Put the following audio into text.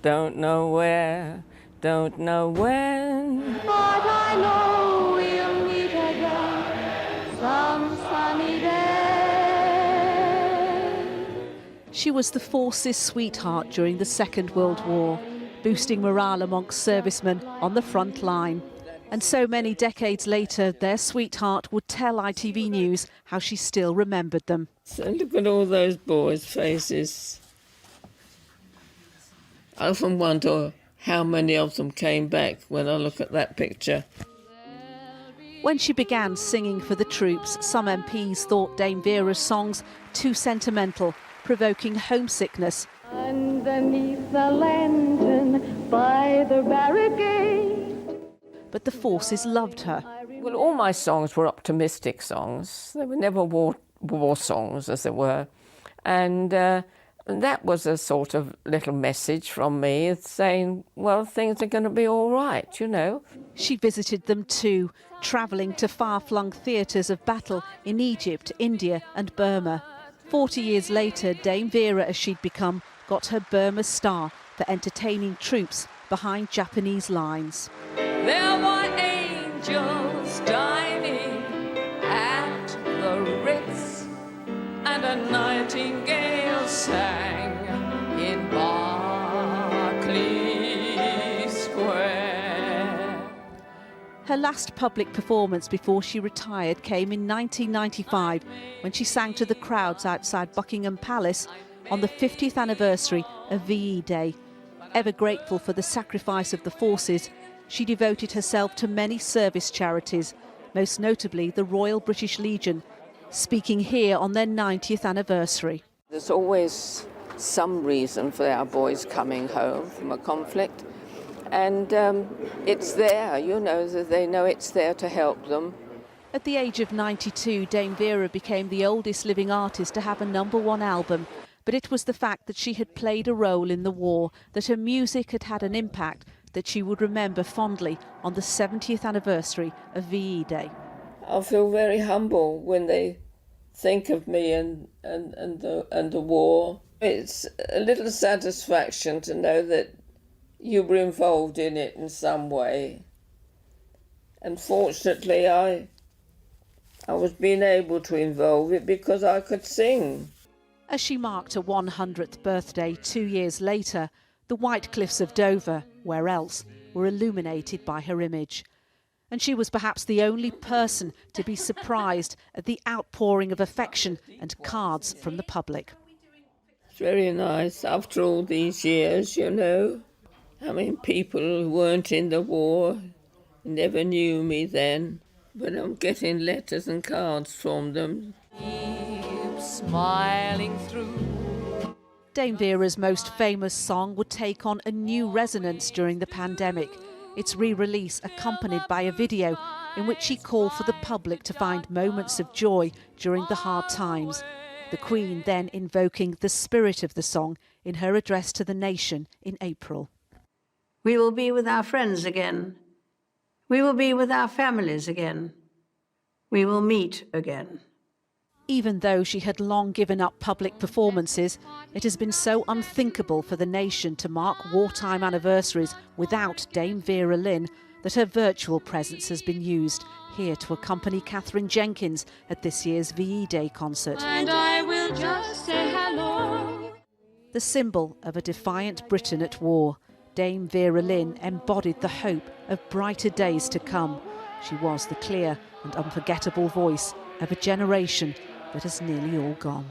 don't know where, don't know when. But I know we'll meet again some sunny day. She was the force's sweetheart during the Second World War, boosting morale amongst servicemen on the front line. And so many decades later, their sweetheart would tell ITV News how she still remembered them. So look at all those boys' faces. I often wonder how many of them came back when I look at that picture. When she began singing for the troops, some MPs thought Dame Vera's songs too sentimental, provoking homesickness. Underneath the lantern by the barricade. But the forces loved her. Well, all my songs were optimistic songs. They were never war songs, as it were. And that was a sort of little message from me saying, well, things are going to be all right, you know. She visited them too, travelling to far-flung theatres of battle in Egypt, India and Burma. 40 years later, Dame Vera, as she'd become, got her Burma star for entertaining troops behind Japanese lines. There were angels dining at the Ritz, and a nightingale sang in Berkeley Square. Her last public performance before she retired came in 1995 when she sang to the crowds outside Buckingham Palace on the 50th anniversary of VE Day. Ever grateful for the sacrifice of the forces, she devoted herself to many service charities, most notably the Royal British Legion, speaking here on their 90th anniversary. There's always some reason for our boys coming home from a conflict, and it's there, you know, that they know it's there to help them. At the age of 92, Dame Vera became the oldest living artist to have a #1 album, but it was the fact that she had played a role in the war, that her music had had an impact that she would remember fondly on the 70th anniversary of VE Day. I feel very humble when they think of me and the war. It's a little satisfaction to know that you were involved in it in some way. And fortunately, I was being able to involve it because I could sing. As she marked her 100th birthday 2 years later, the White Cliffs of Dover, where else, were illuminated by her image. And she was perhaps the only person to be surprised at the outpouring of affection and cards from the public. It's very nice after all these years, you know. I mean, people who weren't in the war never knew me then, but I'm getting letters and cards from them. Keep smiling through. Dame Vera's most famous song would take on a new resonance during the pandemic. Its re-release accompanied by a video in which she called for the public to find moments of joy during the hard times. The Queen then invoking the spirit of the song in her address to the nation in April. We will be with our friends again. We will be with our families again. We will meet again. Even though she had long given up public performances, it has been so unthinkable for the nation to mark wartime anniversaries without Dame Vera Lynn that her virtual presence has been used here to accompany Catherine Jenkins at this year's VE Day concert. And I will just say hello. The symbol of a defiant Britain at war, Dame Vera Lynn embodied the hope of brighter days to come. She was the clear and unforgettable voice of a generation that has nearly all gone.